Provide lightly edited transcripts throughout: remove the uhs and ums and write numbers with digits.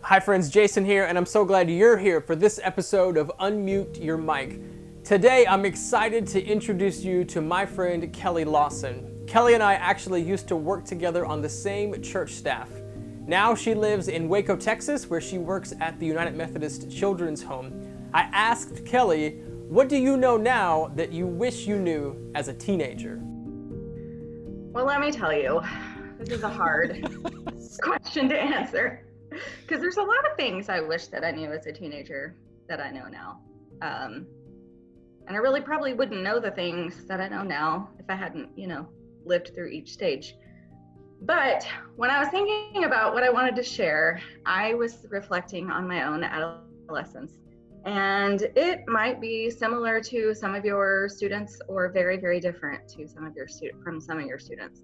Hi friends, Jason here, and I'm so glad you're here for this episode of Unmute Your Mic. Today, I'm excited to introduce you to my friend Kelly Lawson. Kelly and I actually used to work together on the same church staff. Now she lives in Waco, Texas, where she works at the United Methodist Children's Home. I asked Kelly, what do you know now that you wish you knew as a teenager? Well, let me tell you, this is a hard question to answer because there's a lot of things I wish that I knew as a teenager that I know now. And I really probably wouldn't know the things that I know now if I hadn't, lived through each stage. But when I was thinking about what I wanted to share, I was reflecting on my own adolescence. And it might be similar to some of your students or very, very different to some of your students.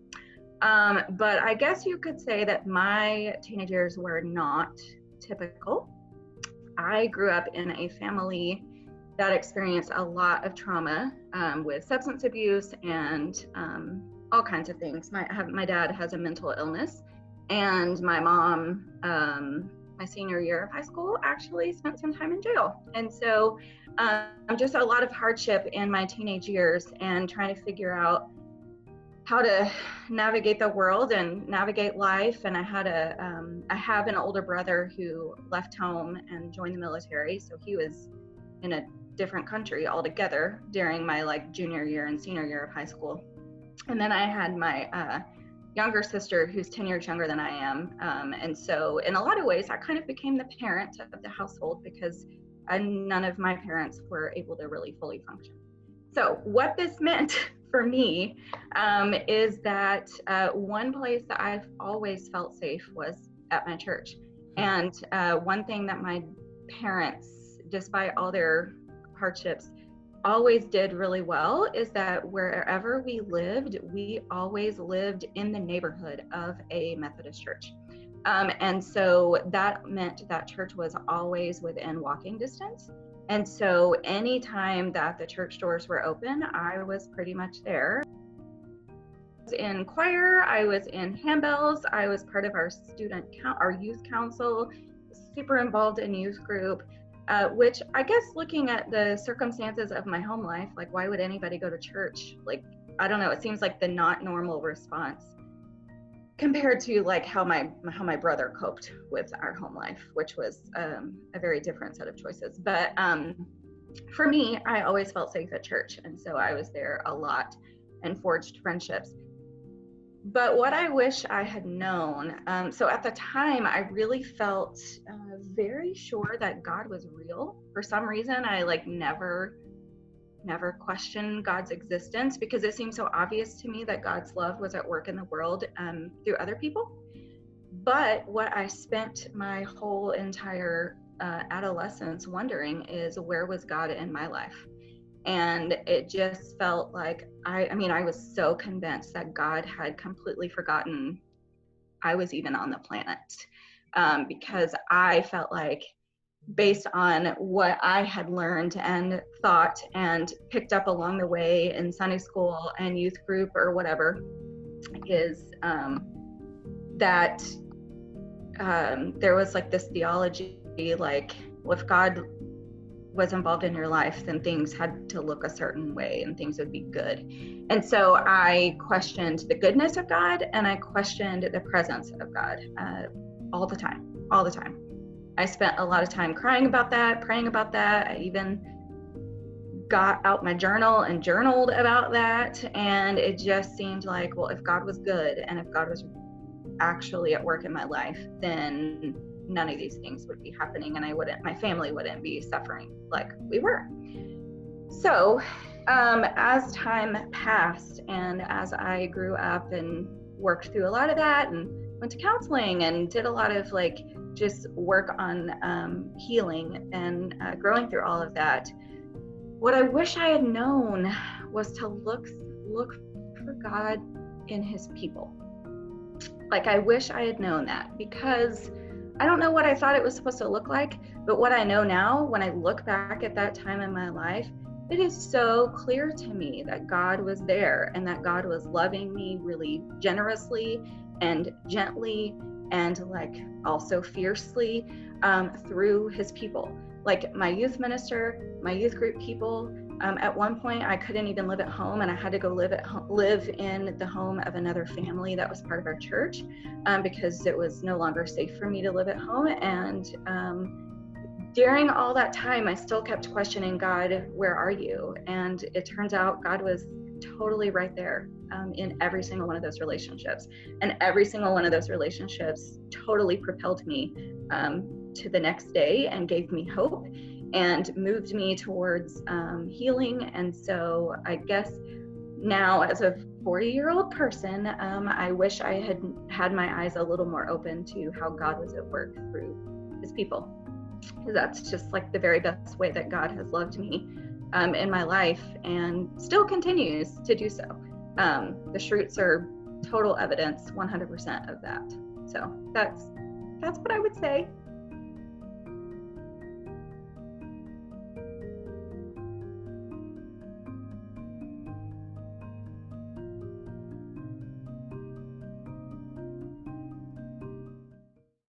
But I guess you could say that my teenage years were not typical. I grew up in a family that experienced a lot of trauma with substance abuse and all kinds of things. My dad has a mental illness, and my mom, my senior year of high school, actually spent some time in jail. And so just a lot of hardship in my teenage years and trying to figure out how to navigate the world and navigate life. And I have an older brother who left home and joined the military. So he was in a different country altogether during my junior year and senior year of high school. And then I had my younger sister who's 10 years younger than I am. And so in a lot of ways, I kind of became the parent of the household because none of my parents were able to really fully function. So what this meant for me is that one place that I've always felt safe was at my church. And one thing that my parents, despite all their hardships, always did really well is that wherever we lived, we always lived in the neighborhood of a Methodist church. And so that meant that church was always within walking distance. And so anytime that the church doors were open, I was pretty much there. I was in choir, I was in handbells, I was part of our youth council, super involved in youth group. Which I guess looking at the circumstances of my home life, why would anybody go to church? I don't know, it seems like the not normal response compared to how my brother coped with our home life, which was a very different set of choices. But for me, I always felt safe at church. And so I was there a lot and forged friendships. But what I wish I had known, so at the time, I really felt very sure that God was real. For some reason, I never questioned God's existence because it seemed so obvious to me that God's love was at work in the world through other people. But what I spent my whole entire adolescence wondering is, where was God in my life? And it just felt like I was so convinced that God had completely forgotten I was even on the planet, because I felt like, based on what I had learned and thought and picked up along the way in Sunday school and youth group or whatever, is that there was this theology, well, if God was involved in your life, then things had to look a certain way and things would be good. And so I questioned the goodness of God and I questioned the presence of God all the time. I spent a lot of time crying about that, praying about that. I even got out my journal and journaled about that. And it just seemed like, well, if God was good and if God was actually at work in my life, then none of these things would be happening and my family wouldn't be suffering like we were. So as time passed and as I grew up and worked through a lot of that and went to counseling and did a lot of just work on healing and growing through all of that, what I wish I had known was to look for God in his people. I wish I had known that, because I don't know what I thought it was supposed to look like, but what I know now, when I look back at that time in my life, it is so clear to me that God was there and that God was loving me really generously and gently and like also fiercely through his people. Like my youth minister, my youth group people. At one point, I couldn't even live at home, and I had to go live in the home of another family that was part of our church because it was no longer safe for me to live at home. And during all that time, I still kept questioning, God, where are you? And it turns out God was totally right there in every single one of those relationships. And every single one of those relationships totally propelled me to the next day and gave me hope and moved me towards healing. And so I guess now, as a 40-year-old person, I wish I had had my eyes a little more open to how God was at work through his people. Because that's just like the very best way that God has loved me in my life and still continues to do so. The Schrutes are total evidence, 100% of that. So that's what I would say.